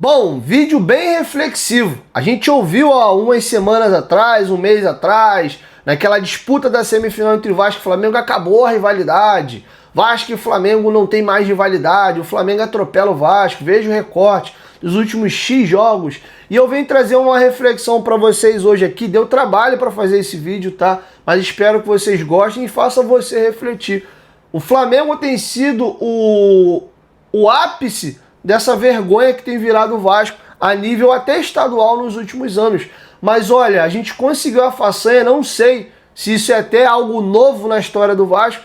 Bom, vídeo bem reflexivo. A gente ouviu há umas semanas atrás, um mês atrás, naquela disputa da semifinal entre Vasco e Flamengo, acabou a rivalidade. Vasco e Flamengo não tem mais rivalidade, o Flamengo atropela o Vasco. Veja o recorte dos últimos X jogos. E eu venho trazer uma reflexão para vocês hoje aqui. Deu trabalho para fazer esse vídeo, tá? Mas espero que vocês gostem e faça você refletir. O Flamengo tem sido o ápice dessa vergonha que tem virado o Vasco a nível até estadual nos últimos anos. Mas olha, a gente conseguiu a façanha, não sei se isso é até algo novo na história do Vasco.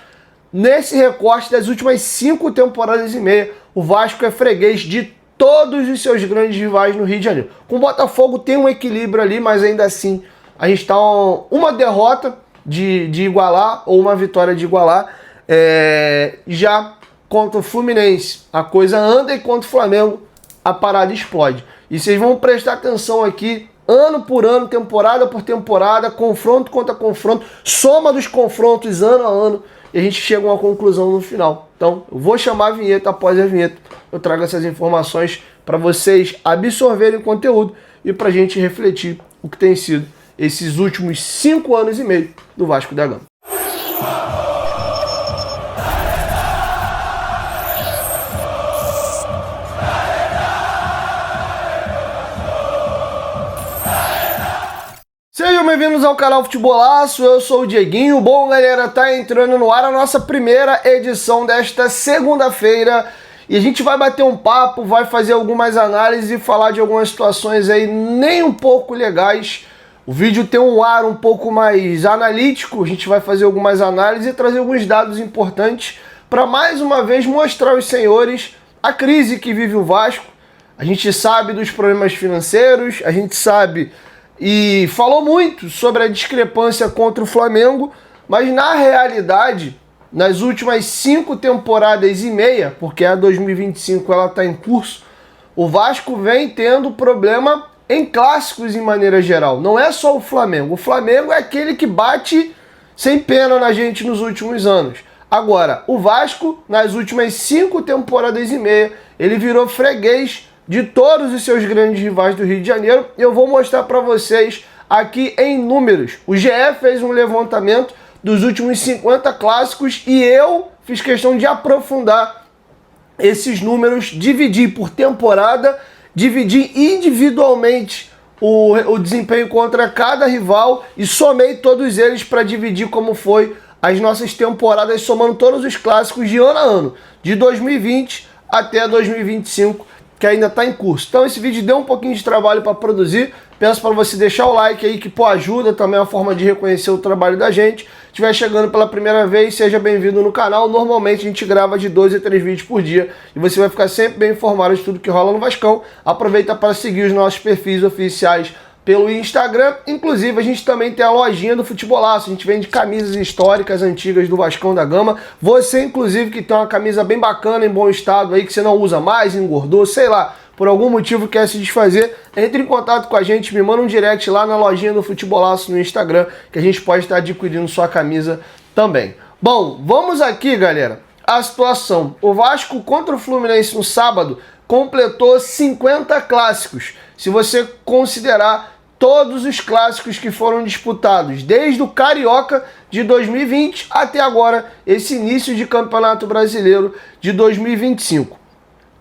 Nesse recorte das últimas 5 temporadas e meia, o Vasco é freguês de todos os seus grandes rivais no Rio de Janeiro. Com o Botafogo tem um equilíbrio ali, mas ainda assim a gente está uma derrota de igualar ou uma vitória de igualar. Já contra o Fluminense a coisa anda e contra o Flamengo a parada explode. E vocês vão prestar atenção aqui, ano por ano, temporada por temporada, confronto contra confronto, soma dos confrontos ano a ano, e a gente chega a uma conclusão no final. Então, eu vou chamar a vinheta, após a vinheta eu trago essas informações para vocês absorverem o conteúdo e para a gente refletir o que tem sido esses últimos 5 anos e meio do Vasco da Gama. Sejam bem-vindos ao canal Futebolaço, eu sou o Dieguinho. Bom, galera, tá entrando no ar a nossa primeira edição desta segunda-feira e a gente vai bater um papo, vai fazer algumas análises e falar de algumas situações aí nem um pouco legais. O vídeo tem um ar um pouco mais analítico, a gente vai fazer algumas análises e trazer alguns dados importantes para mais uma vez mostrar aos senhores a crise que vive o Vasco. A gente sabe dos problemas financeiros, a gente sabe e falou muito sobre a discrepância contra o Flamengo, mas na realidade, nas últimas 5 temporadas e meia, porque a 2025 ela está em curso, o Vasco vem tendo problema em clássicos em maneira geral. Não é só o Flamengo. O Flamengo é aquele que bate sem pena na gente nos últimos anos. Agora, o Vasco, nas últimas 5 temporadas e meia, ele virou freguês de todos os seus grandes rivais do Rio de Janeiro. Eu vou mostrar para vocês aqui em números. O GE fez um levantamento dos últimos 50 clássicos e eu fiz questão de aprofundar esses números, dividir por temporada, dividir individualmente o desempenho contra cada rival e somei todos eles para dividir como foi as nossas temporadas, somando todos os clássicos de ano a ano, de 2020 até 2025, que ainda está em curso. Então esse vídeo deu um pouquinho de trabalho para produzir. Peço para você deixar o like aí, que pô, ajuda também a forma de reconhecer o trabalho da gente. Se estiver chegando pela primeira vez, seja bem-vindo no canal. Normalmente a gente grava de 2 a 3 vídeos por dia e você vai ficar sempre bem informado de tudo que rola no Vascão. Aproveita para seguir os nossos perfis oficiais pelo Instagram. Inclusive a gente também tem a lojinha do Futebolaço. A gente vende camisas históricas antigas do Vascão da Gama. Você inclusive que tem uma camisa bem bacana, em bom estado aí, que você não usa mais, engordou, sei lá, por algum motivo quer se desfazer, entre em contato com a gente, me manda um direct lá na lojinha do Futebolaço no Instagram, que a gente pode estar adquirindo sua camisa também. Bom, vamos aqui, galera, a situação. O Vasco contra o Fluminense no sábado completou 50 clássicos, se você considerar todos os clássicos que foram disputados, desde o Carioca de 2020 até agora, esse início de Campeonato Brasileiro de 2025.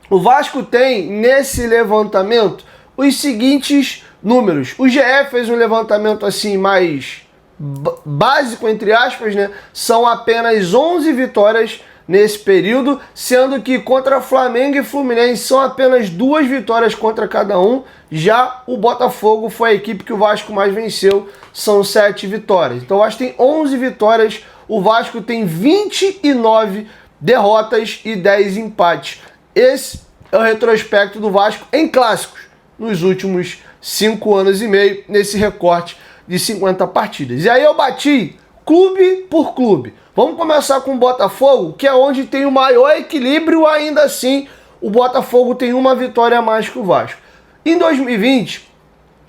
O Vasco tem, nesse levantamento, os seguintes números. O GE fez um levantamento assim mais básico, entre aspas, né? São apenas 11 vitórias nesse período, sendo que contra Flamengo e Fluminense são apenas 2 vitórias contra cada um. Já o Botafogo foi a equipe que o Vasco mais venceu, são 7 vitórias. Então o Vasco tem 11 vitórias, o Vasco tem 29 derrotas e 10 empates. Esse é o retrospecto do Vasco em clássicos nos últimos 5 anos e meio, nesse recorte de 50 partidas. E aí eu bati clube por clube. Vamos começar com o Botafogo, que é onde tem o maior equilíbrio. Ainda assim, o Botafogo tem uma vitória a mais que o Vasco. Em 2020,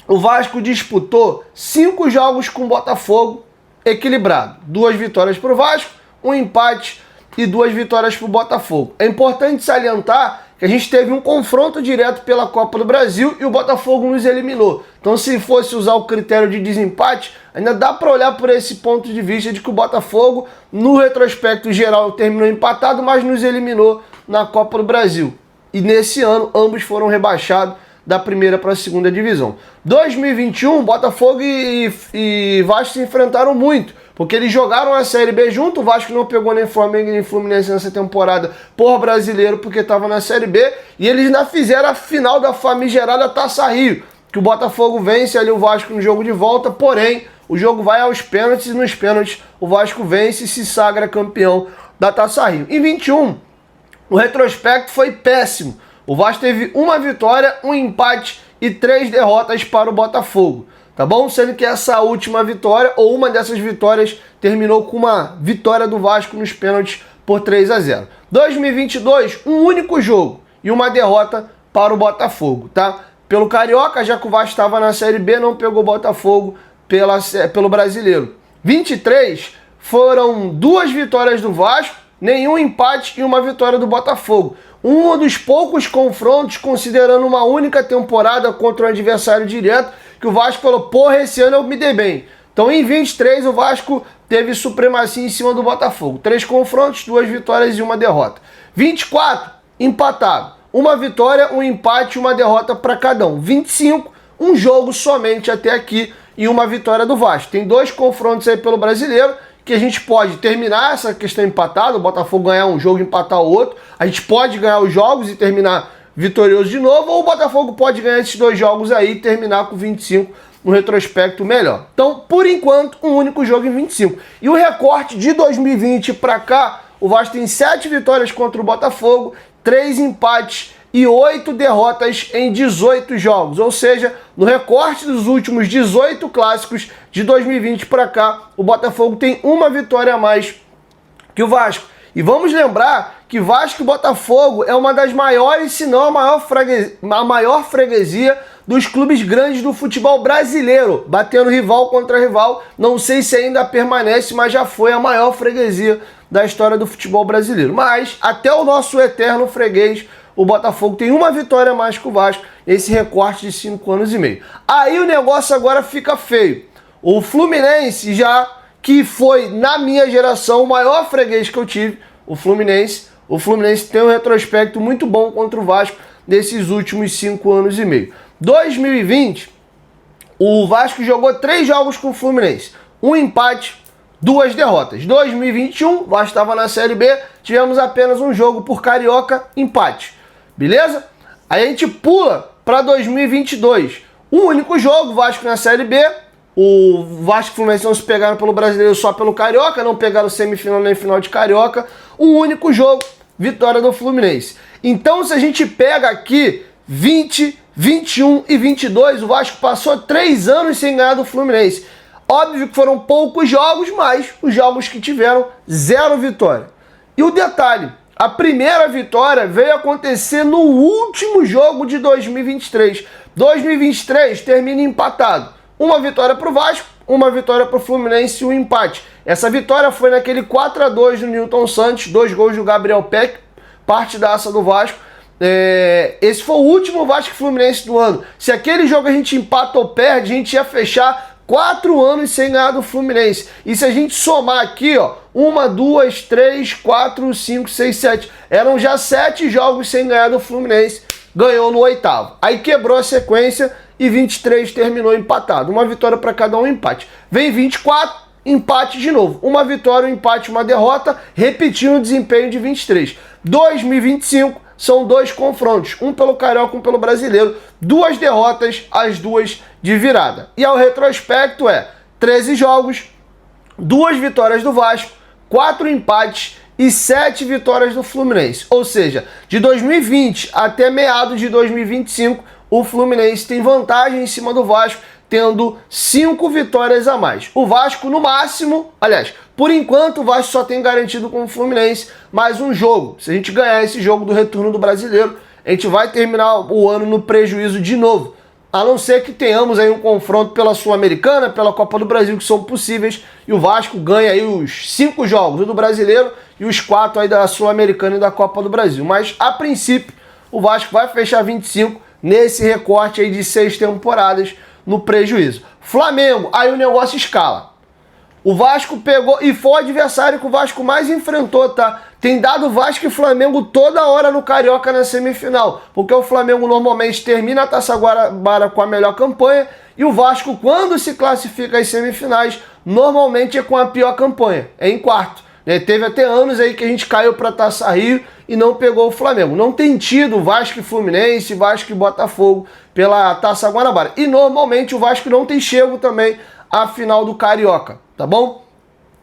o Vasco disputou 5 jogos com o Botafogo equilibrado. 2 vitórias para o Vasco, 1 empate e 2 vitórias para o Botafogo. É importante salientar que a gente teve um confronto direto pela Copa do Brasil e o Botafogo nos eliminou. Então, se fosse usar o critério de desempate, ainda dá para olhar por esse ponto de vista de que o Botafogo, no retrospecto geral, terminou empatado, mas nos eliminou na Copa do Brasil. E nesse ano, ambos foram rebaixados da primeira para a segunda divisão. 2021, Botafogo e Vasco se enfrentaram muito, porque eles jogaram a Série B junto. O Vasco não pegou nem Flamengo nem Fluminense nessa temporada por brasileiro, porque estava na Série B, e eles ainda fizeram a final da famigerada Taça Rio, que o Botafogo vence ali o Vasco no jogo de volta, porém, o jogo vai aos pênaltis, e nos pênaltis o Vasco vence e se sagra campeão da Taça Rio. Em 21, o retrospecto foi péssimo. O Vasco teve uma vitória, um empate e 3 derrotas para o Botafogo, tá bom? Sendo que essa última vitória, ou uma dessas vitórias, terminou com uma vitória do Vasco nos pênaltis por 3-0. 2022, um único jogo e uma derrota para o Botafogo, tá? Pelo Carioca, já que o Vasco estava na Série B, não pegou o Botafogo pelo Brasileiro. 23 foram 2 vitórias do Vasco, nenhum empate e uma vitória do Botafogo. Um dos poucos confrontos, considerando uma única temporada contra um adversário direto, que o Vasco falou, porra, esse ano eu me dei bem. Então, em 23, o Vasco teve supremacia em cima do Botafogo. 3 confrontos, 2 vitórias e uma derrota. 24, empatado. Uma vitória, um empate e uma derrota para cada um. 25, um jogo somente até aqui e uma vitória do Vasco. Tem 2 confrontos aí pelo Brasileiro, que a gente pode terminar essa questão empatada, o Botafogo ganhar um jogo e empatar o outro. A gente pode ganhar os jogos e terminar vitorioso de novo, ou o Botafogo pode ganhar esses 2 jogos aí e terminar com 25 no retrospecto melhor. Então, por enquanto, um único jogo em 25. E o recorte de 2020 para cá, o Vasco tem 7 vitórias contra o Botafogo, 3 empates e 8 derrotas em 18 jogos. Ou seja, no recorte dos últimos 18 clássicos de 2020 para cá, o Botafogo tem uma vitória a mais que o Vasco. E vamos lembrar que Vasco e Botafogo é uma das maiores, se não a maior freguesia dos clubes grandes do futebol brasileiro, batendo rival contra rival. Não sei se ainda permanece, mas já foi a maior freguesia da história do futebol brasileiro. Mas até o nosso eterno freguês, o Botafogo tem uma vitória a mais que o Vasco, esse recorte de 5 anos e meio. Aí o negócio agora fica feio. O Fluminense, já que foi, na minha geração, o maior freguês que eu tive, o Fluminense tem um retrospecto muito bom contra o Vasco nesses últimos 5 anos e meio. 2020, o Vasco jogou 3 jogos com o Fluminense, um empate, 2 derrotas. 2021, o Vasco estava na Série B, tivemos apenas um jogo por Carioca, empate. Beleza? Aí a gente pula para 2022. Um único jogo, Vasco na Série B. O Vasco e o Fluminense não se pegaram pelo Brasileiro, só pelo Carioca, não pegaram semifinal nem final de Carioca. Um único jogo, vitória do Fluminense. Então, se a gente pega aqui 20, 21 e 22, o Vasco passou 3 anos sem ganhar do Fluminense. Óbvio que foram poucos jogos, mas os jogos que tiveram, 0 vitória. E o detalhe, a primeira vitória veio acontecer no último jogo de 2023. 2023 termina empatado. Uma vitória para o Vasco, uma vitória para o Fluminense e um empate. Essa vitória foi naquele 4-2 do Nilton Santos, 2 gols do Gabriel Peck, partidaça do Vasco. Esse foi o último Vasco e Fluminense do ano. Se aquele jogo a gente empata ou perde, a gente ia fechar 4 anos sem ganhar do Fluminense. E se a gente somar aqui, ó, 1, 2, 3, 4, 5, 6, 7. Eram já 7 jogos sem ganhar do Fluminense. Ganhou no 8º. Aí quebrou a sequência e 23 terminou empatado. Uma vitória para cada um, empate. Vem 24, empate de novo. Uma vitória, um empate, uma derrota, repetindo o desempenho de 23. 2025 são 2 confrontos, um pelo Carioca, um pelo Brasileiro. 2 derrotas, as 2 de virada. E ao retrospecto 13 jogos, 2 vitórias do Vasco, 4 empates e 7 vitórias do Fluminense. Ou seja, de 2020 até meados de 2025, o Fluminense tem vantagem em cima do Vasco, tendo 5 vitórias a mais. O Vasco, no máximo, aliás, por enquanto, o Vasco só tem garantido com o Fluminense mais um jogo. Se a gente ganhar esse jogo do retorno do Brasileiro, a gente vai terminar o ano no prejuízo de novo. A não ser que tenhamos aí um confronto pela Sul-Americana, pela Copa do Brasil, que são possíveis, e o Vasco ganha aí os 5 jogos, o do Brasileiro e os 4 aí da Sul-Americana e da Copa do Brasil. Mas, a princípio, o Vasco vai fechar 25 nesse recorte aí de 6 temporadas no prejuízo. Flamengo, aí o negócio escala. O Vasco pegou, e foi o adversário que o Vasco mais enfrentou, tá? Tem dado Vasco e Flamengo toda hora no Carioca na semifinal, porque o Flamengo normalmente termina a Taça Guanabara com a melhor campanha, e o Vasco, quando se classifica às semifinais, normalmente é com a pior campanha, é em quarto. Teve até anos aí que a gente caiu para a Taça Rio e não pegou o Flamengo. Não tem tido Vasco e Fluminense, Vasco e Botafogo pela Taça Guanabara. E normalmente o Vasco não tem chego também à final do Carioca, tá bom?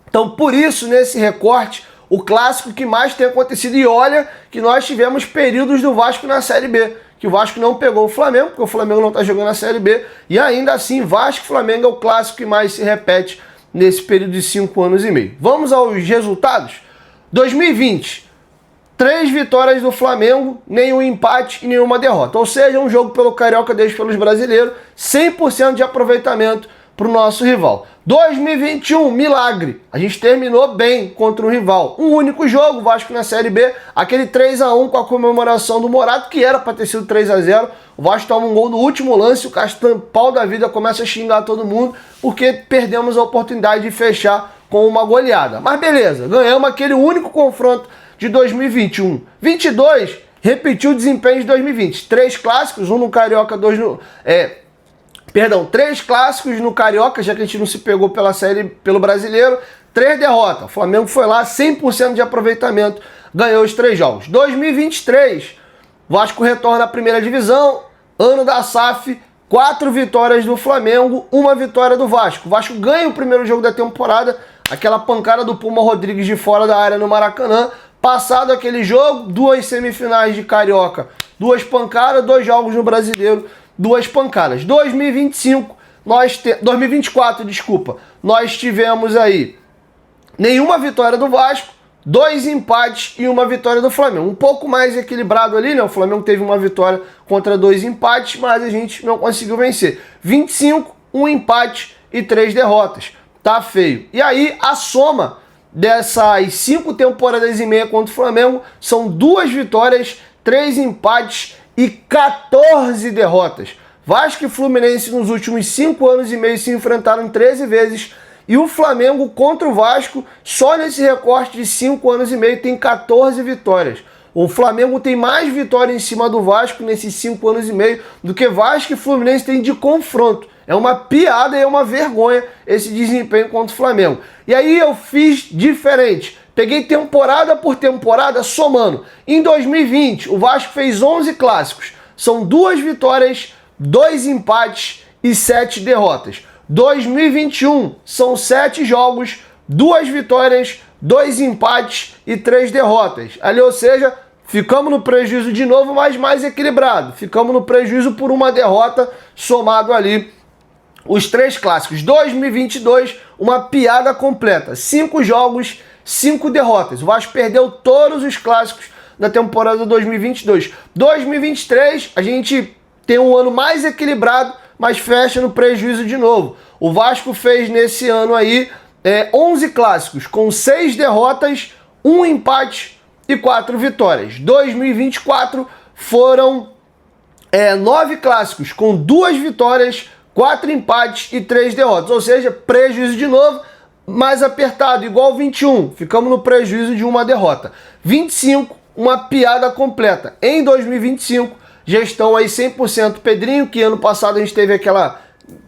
Então por isso, nesse recorte, o clássico que mais tem acontecido, e olha que nós tivemos períodos do Vasco na Série B, que o Vasco não pegou o Flamengo, porque o Flamengo não está jogando na Série B, e ainda assim Vasco e Flamengo é o clássico que mais se repete nesse período de 5 anos e meio. Vamos aos resultados? 2020, 3 vitórias do Flamengo, nenhum empate e nenhuma derrota. Ou seja, um jogo pelo Carioca, desde pelos brasileiros, 100% de aproveitamento para o nosso rival. 2021, milagre. A gente terminou bem contra o rival. Um único jogo, Vasco na Série B, aquele 3-1 com a comemoração do Morato, que era para ter sido 3-0. O Vasco toma um gol no último lance, o Castan, pau da vida, começa a xingar todo mundo, porque perdemos a oportunidade de fechar com uma goleada. Mas beleza, ganhamos aquele único confronto de 2021. 22, repetiu o desempenho de 2020. 3 clássicos, um no Carioca, 2 no... 3 clássicos no Carioca, já que a gente não se pegou pela série, pelo brasileiro, 3 derrotas. O Flamengo foi lá, 100% de aproveitamento, ganhou os 3 jogos. 2023, Vasco retorna à primeira divisão, ano da SAF, 4 vitórias do Flamengo, 1 vitória do Vasco. O Vasco ganha o primeiro jogo da temporada, aquela pancada do Puma Rodrigues de fora da área no Maracanã. Passado aquele jogo, 2 semifinais de Carioca, 2 pancadas, 2 jogos no Brasileiro, 2 pancadas. 2024, desculpa, nós tivemos aí nenhuma vitória do Vasco, 2 empates e 1 vitória do Flamengo. Um pouco mais equilibrado ali, né? O Flamengo teve 1 vitória contra 2 empates, mas a gente não conseguiu vencer. 25, 1 empate e 3 derrotas. Tá feio. E aí, a soma dessas 5 temporadas e meia contra o Flamengo são 2 vitórias, 3 empates e 14 derrotas. Vasco e Fluminense nos últimos 5 anos e meio se enfrentaram 13 vezes, e o Flamengo contra o Vasco, só nesse recorte de 5 anos e meio, tem 14 vitórias. O Flamengo tem mais vitória em cima do Vasco nesses 5 anos e meio do que Vasco e Fluminense tem de confronto. É uma piada e é uma vergonha esse desempenho contra o Flamengo. E aí eu fiz diferente. Peguei temporada por temporada somando. Em 2020, o Vasco fez 11 clássicos. São 2 vitórias, 2 empates e 7 derrotas. 2021, são 7 jogos, 2 vitórias, 2 empates e 3 derrotas. Ali, ou seja, ficamos no prejuízo de novo, mas mais equilibrado. Ficamos no prejuízo por 1 derrota, somado ali os 3 clássicos. 2022, uma piada completa. 5 jogos, 5 derrotas. O Vasco perdeu todos os clássicos da temporada 2022. 2023, a gente tem um ano mais equilibrado, mas fecha no prejuízo de novo. O Vasco fez nesse ano aí 11 clássicos, com 6 derrotas, 1 empate e 4 vitórias. 2024 foram 9 clássicos, com 2 vitórias, 4 empates e 3 derrotas. Ou seja, prejuízo de novo, mais apertado, igual 21. Ficamos no prejuízo de 1 derrota. 25, uma piada completa. Em 2025, gestão aí 100% Pedrinho, que ano passado a gente teve aquela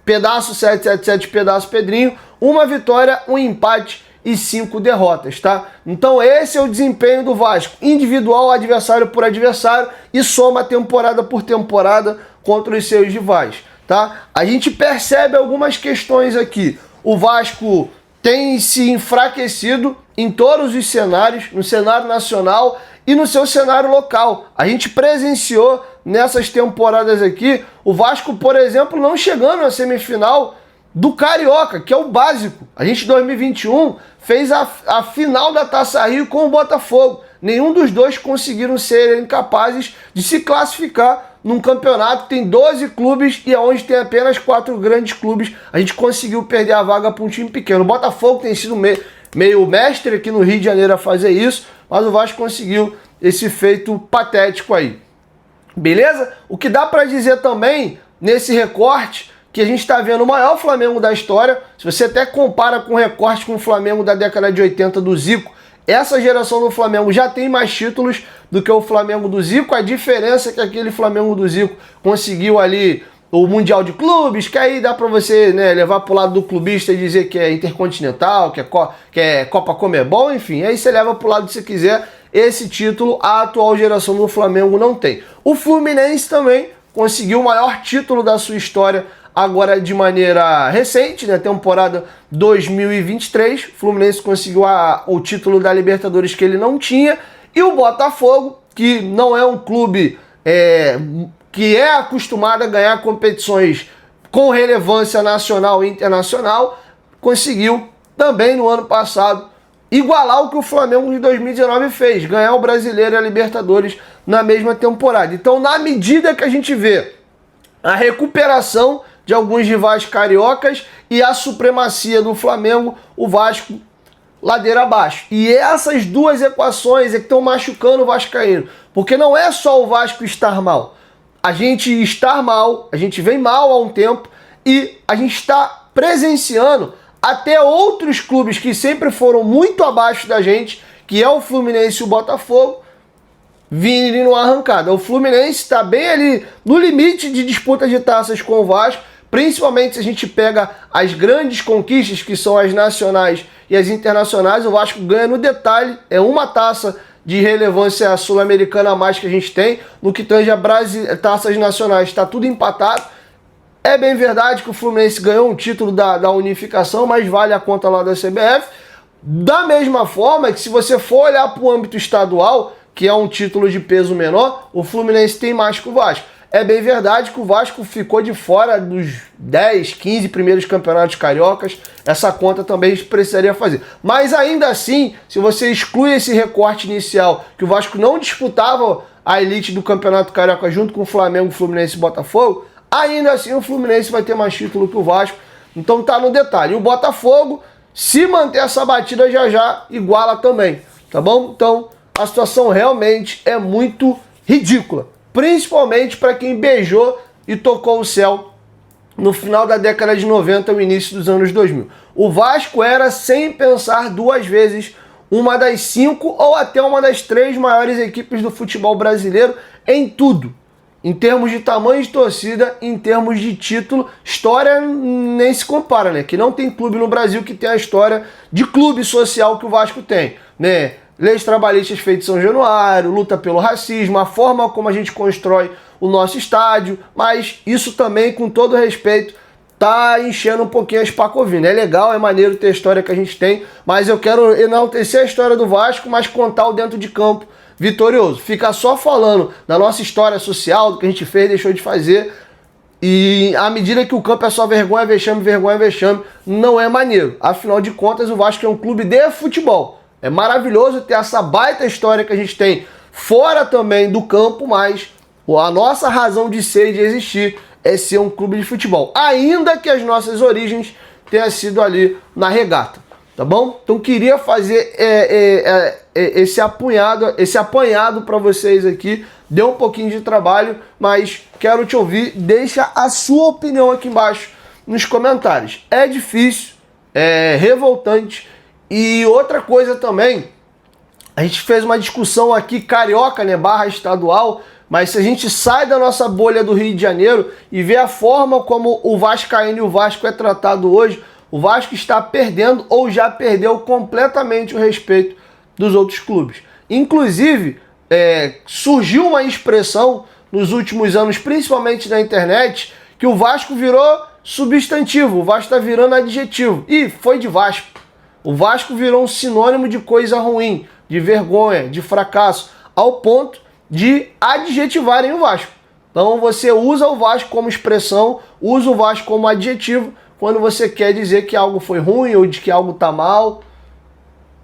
pedaço 777, pedaço Pedrinho. 1 vitória, 1 empate e 5 derrotas, tá? Então esse é o desempenho do Vasco. Individual, adversário por adversário, e soma temporada por temporada contra os seus rivais, tá? A gente percebe algumas questões aqui. O Vasco tem se enfraquecido em todos os cenários, no cenário nacional e no seu cenário local. A gente presenciou nessas temporadas aqui o Vasco, por exemplo, não chegando à semifinal do Carioca, que é o básico. A gente em 2021 fez a final da Taça Rio com o Botafogo. Nenhum dos dois conseguiram ser incapazes de se classificar num campeonato que tem 12 clubes e onde tem apenas 4 grandes clubes. A gente conseguiu perder a vaga para um time pequeno. O Botafogo tem sido meio mestre aqui no Rio de Janeiro a fazer isso, mas o Vasco conseguiu esse feito patético aí. Beleza? O que dá para dizer também nesse recorte que a gente está vendo o maior Flamengo da história. Se você até compara com o recorte com o Flamengo da década de 80 do Zico, essa geração do Flamengo já tem mais títulos do que o Flamengo do Zico. A diferença é que aquele Flamengo do Zico conseguiu ali o Mundial de Clubes, que aí dá para você, né, levar pro lado do clubista e dizer que é Intercontinental, que é Copa Comebol, enfim. Aí você leva pro lado que você quiser. Esse título a atual geração do Flamengo não tem. O Fluminense também conseguiu o maior título da sua história agora de maneira recente, né? Temporada 2023. O Fluminense conseguiu o título da Libertadores que ele não tinha. E o Botafogo, que não é um clube que é acostumado a ganhar competições com relevância nacional e internacional, conseguiu também no ano passado igualar o que o Flamengo de 2019 fez, ganhar o Brasileiro e a Libertadores na mesma temporada. Então, na medida que a gente vê a recuperação de alguns rivais cariocas e a supremacia do Flamengo, o Vasco ladeira abaixo. E essas duas equações é que estão machucando o vascaíno, porque não é só o Vasco estar mal. A gente estar mal, a gente vem mal há um tempo e a gente está presenciando até outros clubes que sempre foram muito abaixo da gente, que é o Fluminense e o Botafogo, virem numa arrancada. O Fluminense está bem ali no limite de disputa de taças com o Vasco, principalmente se a gente pega as grandes conquistas, que são as nacionais e as internacionais. O Vasco ganha no detalhe, é uma taça de relevância sul-americana a mais que a gente tem. No que tange a taças nacionais, está tudo empatado. É bem verdade que o Fluminense ganhou um título da unificação, mas vale a conta lá da CBF. Da mesma forma que se você for olhar para o âmbito estadual, que é um título de peso menor, o Fluminense tem mais que o Vasco. É bem verdade que o Vasco ficou de fora dos 10, 15 primeiros campeonatos cariocas. Essa conta também precisaria fazer. Mas ainda assim, se você exclui esse recorte inicial, que o Vasco não disputava a elite do campeonato carioca junto com o Flamengo, Fluminense e Botafogo, ainda assim o Fluminense vai ter mais título que o Vasco. Então tá no detalhe. E o Botafogo, se manter essa batida já iguala também. Tá bom? Então a situação realmente é muito ridícula. Principalmente para quem beijou e tocou o céu no final da década de 90 e no início dos anos 2000. O Vasco era, sem pensar duas vezes, uma das 5 ou até uma das 3 maiores equipes do futebol brasileiro em tudo. Em termos de tamanho de torcida, em termos de título, história nem se compara, né? Que não tem clube no Brasil que tem a história de clube social que o Vasco tem, né? Leis trabalhistas feitas em São Januário, luta pelo racismo, a forma como a gente constrói o nosso estádio, mas isso também, com todo respeito, tá enchendo um pouquinho as pacovinas. É legal, é maneiro ter a história que a gente tem, mas eu quero enaltecer a história do Vasco, mas contar o dentro de campo vitorioso. Ficar só falando da nossa história social, do que a gente fez, deixou de fazer, e à medida que o campo é só vergonha, vexame, não é maneiro. Afinal de contas, o Vasco é um clube de futebol. É maravilhoso ter essa baita história que a gente tem fora também do campo, mas a nossa razão de ser e de existir é ser um clube de futebol. Ainda que as nossas origens tenham sido ali na regata, tá bom? Então queria fazer esse apanhado para vocês aqui. Deu um pouquinho de trabalho, mas quero te ouvir. Deixa a sua opinião aqui embaixo nos comentários. É difícil, é revoltante. E outra coisa também, a gente fez uma discussão aqui carioca, né, barra estadual, mas se a gente sai da nossa bolha do Rio de Janeiro e vê a forma como o vascaíno e o Vasco é tratado hoje, o Vasco está perdendo ou já perdeu completamente o respeito dos outros clubes. Inclusive, surgiu uma expressão nos últimos anos, principalmente na internet, que o Vasco virou substantivo, o Vasco está virando adjetivo. E foi de Vasco. O Vasco virou um sinônimo de coisa ruim, de vergonha, de fracasso, ao ponto de adjetivarem o Vasco. Então você usa o Vasco como expressão, usa o Vasco como adjetivo, quando você quer dizer que algo foi ruim ou de que algo está mal.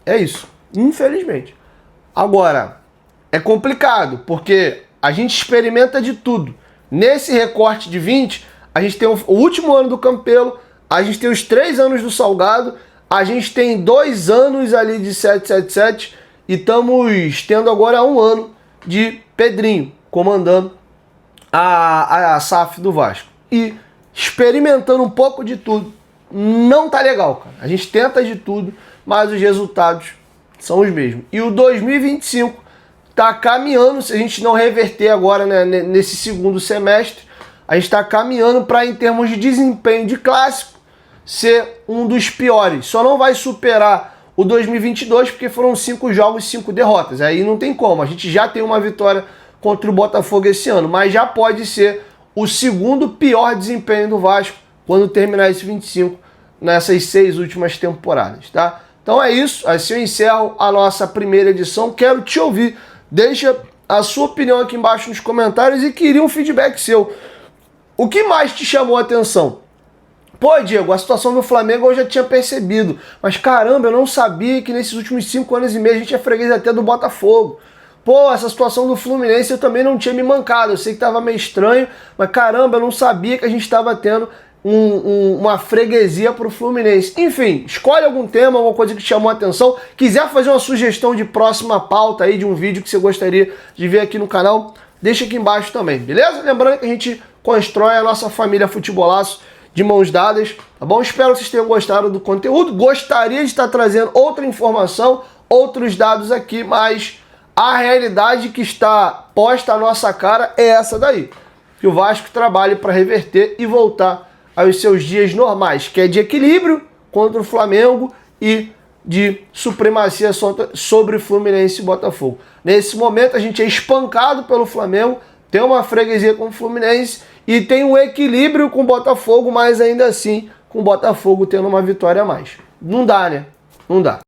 É isso, infelizmente. Agora, é complicado, porque a gente experimenta de tudo. Nesse recorte de 20, a gente tem o último ano do Campelo, a gente tem os 3 anos do Salgado, a gente tem 2 anos ali de 777 e estamos tendo agora 1 ano de Pedrinho comandando a SAF do Vasco e experimentando um pouco de tudo, não tá legal, cara. A gente tenta de tudo, mas os resultados são os mesmos. E o 2025 tá caminhando, se a gente não reverter agora, né, nesse segundo semestre, a gente está caminhando para, em termos de desempenho de clássico, ser um dos piores. Só não vai superar o 2022 porque foram 5 jogos e 5 derrotas. Aí não tem como. A gente já tem uma vitória contra o Botafogo esse ano, mas já pode ser o segundo pior desempenho do Vasco quando terminar esse 25 nessas 6 últimas temporadas, tá? Então é isso. Assim eu encerro a nossa primeira edição. Quero te ouvir. Deixa a sua opinião aqui embaixo nos comentários e queria um feedback seu. O que mais te chamou a atenção? Pô, Diego, a situação do Flamengo eu já tinha percebido, mas caramba, eu não sabia que nesses últimos 5 anos e meio a gente é freguês até do Botafogo. Pô, essa situação do Fluminense eu também não tinha me mancado, eu sei que tava meio estranho, mas caramba, eu não sabia que a gente estava tendo uma freguesia pro Fluminense. Enfim, escolhe algum tema, alguma coisa que te chamou a atenção. Quiser fazer uma sugestão de próxima pauta aí, de um vídeo que você gostaria de ver aqui no canal, deixa aqui embaixo também, beleza? Lembrando que a gente constrói a nossa família Futebolaço de mãos dadas, tá bom? Espero que vocês tenham gostado do conteúdo. Gostaria de estar trazendo outra informação, outros dados aqui, mas a realidade que está posta à nossa cara é essa daí. Que o Vasco trabalhe para reverter e voltar aos seus dias normais, que é de equilíbrio contra o Flamengo e de supremacia sobre o Fluminense e Botafogo. Nesse momento a gente é espancado pelo Flamengo, tem uma freguesia com o Fluminense e tem um equilíbrio com o Botafogo, mas ainda assim com o Botafogo tendo uma vitória a mais. Não dá, né? Não dá.